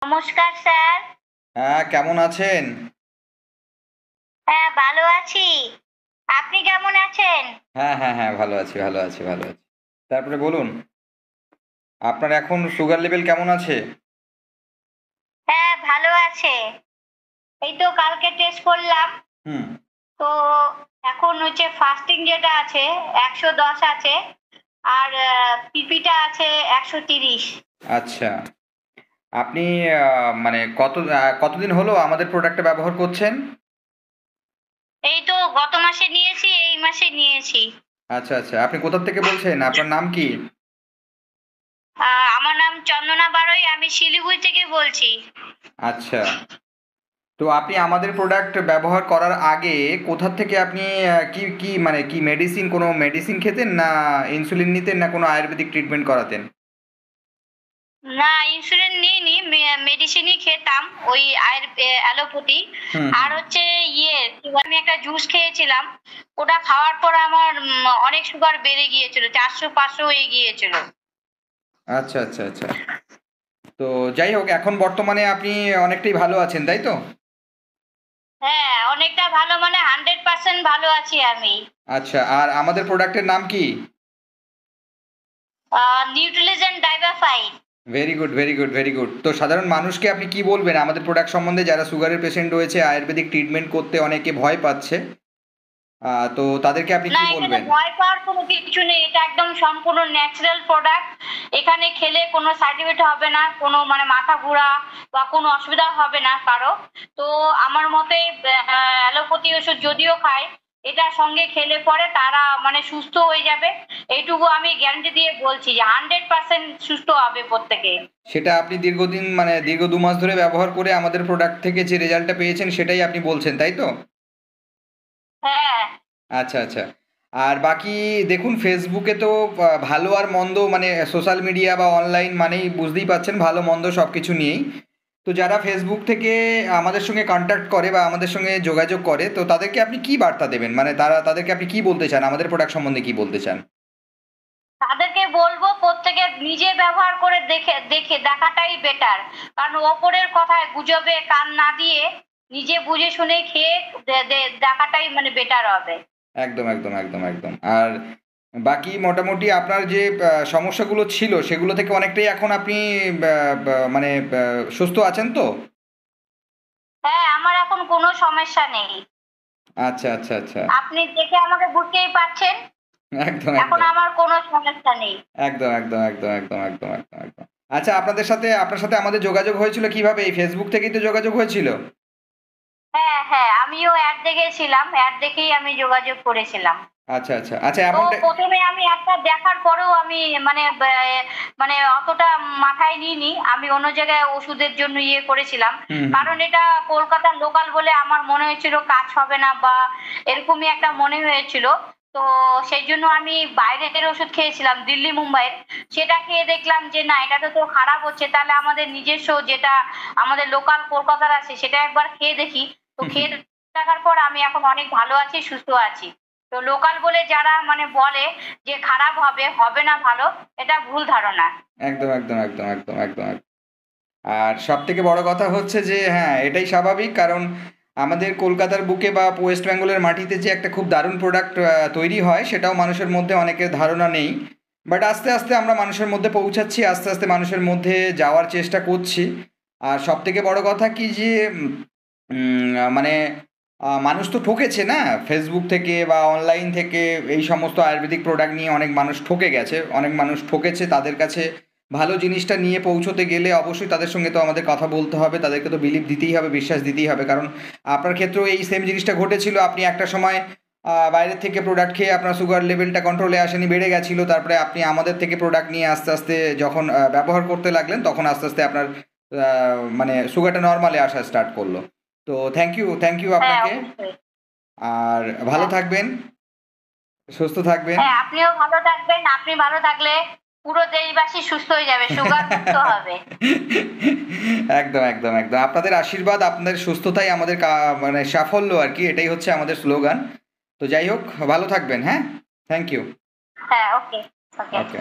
নমস্কার স্যার। হ্যাঁ, কেমন আছেন? হ্যাঁ, ভালো আছি। আপনি কেমন আছেন? হ্যাঁ, ভালো আছি, ভালো আছি, ভালো আছি। তারপরে বলুন, আপনার এখন সুগার লেভেল কেমন আছে? হ্যাঁ, ভালো আছে। এই তো কালকে টেস্ট করলাম। হুম, তো এখন হচ্ছে ফাস্টিং যেটা আছে ১১০ আছে আর পিপিটা আছে ১৩০। আচ্ছা। আপনি মানে কতদিন হলো আমাদের প্রোডাক্টটা ব্যবহার করছেন? এই তো গত মাসে নিয়েছি, এই মাসে নিয়েছি। আচ্ছা। আপনি কোথা থেকে বলছেন? আপনার নাম কি? আমার নাম চন্দনা বাড়ৈ, আমি শিলিগুড়ি থেকে বলছি। আচ্ছা। তো আপনি আমাদের প্রোডাক্ট ব্যবহার করার আগে কোথা থেকে আপনি কি কোনো মেডিসিন খেতেন? না ইনসুলিন নিতেন? না কোনো আয়ুর্বেদিক ট্রিটমেন্ট করাতেন? না, ইনসুলিন নিইনি। মেডিসিনই খেতাম। ওই অ্যালোপ্যাথি। হুম, আর হুম। হচ্ছে কি বলে, আমি একটা জুস খেয়েছিলাম। ওটা খাওয়ার পর আমার অনেক সুগার বেড়ে গিয়েছিল। ৪০০-৫০০ হয়ে গিয়েছিল। আচ্ছা। তো যাই হোক এখন বর্তমানে আপনি অনেকটাই ভালো আছেন, তাই তো? হ্যাঁ, অনেকটা ভালো মানে 100% ভালো আছি আমি। আচ্ছা, আর আমাদের প্রোডাক্টের নাম কি? নিউট্রিলিজেন্ট ডাইবাফাইন। Very good. তো সাধারণ মানুষকে আপনি কি বলবেন আমাদের প্রোডাক্ট সম্বন্ধে যারা সুগারের পেশেন্ট রয়েছে, আয়ুর্বেদিক ট্রিটমেন্ট করতে অনেকে ভয় পাচ্ছে। তো তাদেরকে আপনি না, কি এখানে বলবেন? ভয় পাওয়ার কোনো কিছু নেই। এটা একদম সম্পূর্ণ ন্যাচারাল প্রোডাক্ট। এখানে খেলে কোনো সাইড ইফেক্ট হবে না, কোনো মানে মাথা ঘোরা বা কোনো অসুবিধা হবে না কারো। তো আমার মতে অ্যালোপ্যাথি ওষুধ যদিও খায়, এটার সঙ্গে খেলে পরে তারা মানে সুস্থ হয়ে যাবে। এইটুকু আমি গ্যারান্টি দিয়ে বলছি যে 100% সুস্থ হবে প্রত্যেকে। সেটা আপনি দীর্ঘ ২ মাস ধরে ব্যবহার করে আমাদের প্রোডাক্ট থেকে যে রেজাল্টটা পেয়েছেন সেটাই আপনি বলছেন, তাই তো? হ্যাঁ। আচ্ছা। আর বাকি দেখুন ফেসবুকে তো ভালো আর মন্দ মানে সোশ্যাল মিডিয়া বা অনলাইন মানেই বুঝতেই পারছেন ভালো মন্দ সবকিছু নিয়েই। তো যারা ফেসবুক থেকে আমাদের সঙ্গে কনট্যাক্ট করে বা আমাদের সঙ্গে যোগাযোগ করে তো তাদেরকে আপনি কি বার্তা দেবেন? মানে তাদেরকে আপনি কি বলতে চান? আমাদের প্রোডাক্ট সম্বন্ধে কি বলতে চান? তাদেরকে বলবো প্রত্যেকে নিজে ব্যবহার করে দেখে দেখাটাই বেটার। কারণ অপরের কথায় গুজবে কান না দিয়ে নিজে বুঝে শুনে খেয়ে দেখাটাই মানে বেটার হবে। একদম। আর বাকি মোটামুটি আপনার যে সমস্যাগুলো ছিল সেগুলো থেকে অনেকটাই এখন আপনি ব্যা ব্যা মানে সুস্থ আছেন তো? হ্যাঁ, আমার এখন কোনো সমস্যা নেই। আচ্ছা। আপনি দেখে আমাকে বুঝতেই পারছেন। একদম, এখন একদম। আমার কোনো সমস্যা নেই। একদম। আচ্ছা আপনার সাথে আমাদের যোগাযোগ হয়েছিল কিভাবে? এই Facebook থেকেই তো যোগাযোগ হয়েছিল? হ্যাঁ, আমিও অ্যাড দেখেছিলাম। অ্যাড দেখেই আমি যোগাযোগ করেছিলাম। আচ্ছা তো এমনটা ১ম এ আমি একটা দেখার পরেও আমি মানে মানে অতটা মাথায় নিইনি। আমি অন্য জায়গায় ওষুধের জন্য করেছিলাম। হুম। কারণ এটা কলকাতার লোকাল বলে আমার মনে হয়েছিল কাজ হবে না বা এরকমই একটা মনে হয়েছিল। তো সেইজন্য আমি বাইরের ওষুধ খেয়েছিলাম দিল্লি, মুম্বাইয়ের। সেটা খেয়ে দেখলাম যে না, এটা তো খারাপ হচ্ছে। তাহলে আমাদের নিজস্ব যেটা আমাদের লোকাল কলকাতার আছে সেটা একবার খেয়ে দেখি। তো খেয়ে দেখার পর আমি এখন অনেক ভালো আছি, সুস্থ আছি। তো লোকাল বলে যারা মানে বলে যে খারাপ হবে, হবে না ভালো, এটা ভুল ধারণা। একদম। আর সবথেকে বড় কথা হচ্ছে যে হ্যাঁ, এটাই স্বাভাবিক কারণ আমাদের কলকাতার বুকে বা ওয়েস্ট বেঙ্গলের মাটিতে যে একটা খুব দারুণ প্রোডাক্ট তৈরি হয় সেটাও মানুষের মধ্যে অনেকের ধারণা নেই। বাট আস্তে আমরা মানুষের মধ্যে পৌঁছাচ্ছি, আস্তে মানুষের মধ্যে যাওয়ার চেষ্টা করছি। আর সবথেকে বড় কথা কি যে মানে মানুষ তো ঠকেছে না? ফেসবুক থেকে বা অনলাইন থেকে এই সমস্ত আয়ুর্বেদিক প্রোডাক্ট নিয়ে অনেক মানুষ ঠকে গেছে। অনেক মানুষ ঠকেছে তাদের কাছে ভালো জিনিসটা নিয়ে পৌঁছতে গেলে অবশ্যই তাদের সঙ্গে তো আমাদের কথা বলতে হবে। তাদেরকে তো বিলিভ দিতেই হবে, বিশ্বাস দিতেই হবে। কারণ আপনার ক্ষেত্রেও এই সেম জিনিসটা ঘটেছিল। আপনি একটা সময় বাইরের থেকে প্রোডাক্ট খেয়ে আপনার সুগার লেভেলটা কন্ট্রোলে আসেনি, বেড়ে গেছিল। তারপরে আপনি আমাদের থেকে প্রোডাক্ট নিয়ে আস্তে যখন ব্যবহার করতে লাগলেন তখন আস্তে আপনার মানে সুগারটা নরমালে আসা স্টার্ট করলো। তো থ্যাংক ইউ হ্যাঁ, আপনাকে। অবশ্যই। আর ভালো হ্যাঁ, থাকবেন, সুস্থ থাকবেন। হ্যাঁ, আপনিও ভালো থাকবেন। আপনি ভালো থাকলে পুরো দেশবাসী সুস্থ হয়ে যাবে, সুগার মুক্ত হবে। একদম। আপনাদের আশীর্বাদ, আপনাদের সুস্থতাই আমাদের মানে সাফল্য আরকি। এটাই হচ্ছে আমাদের স্লোগান। তো যাই হোক ভালো থাকবেন, হ্যাঁ? Thank you. হ্যাঁ, ওকে। ওকে। ওকে।